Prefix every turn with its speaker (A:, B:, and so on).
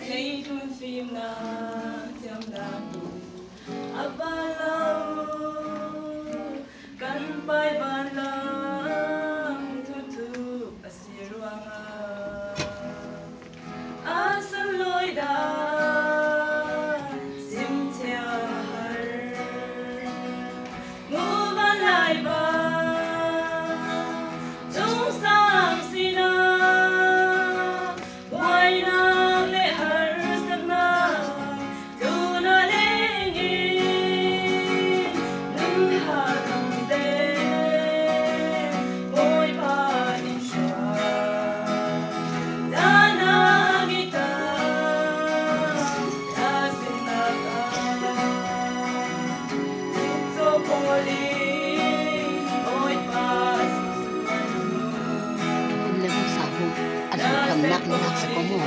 A: Hãy tuôn phim na thiam na in abalau kan pai ban lam thu thu asiruanga asam loi da sim tia har mu ban lai ba chung sam sina wai na le har sak na tu na le ngi nun ha kam de boy pa in shwa dana gita asin na ka so poli boy pa susuan mo
B: Kun le mo sa ho, alham kam nak ni hak sa ko mo.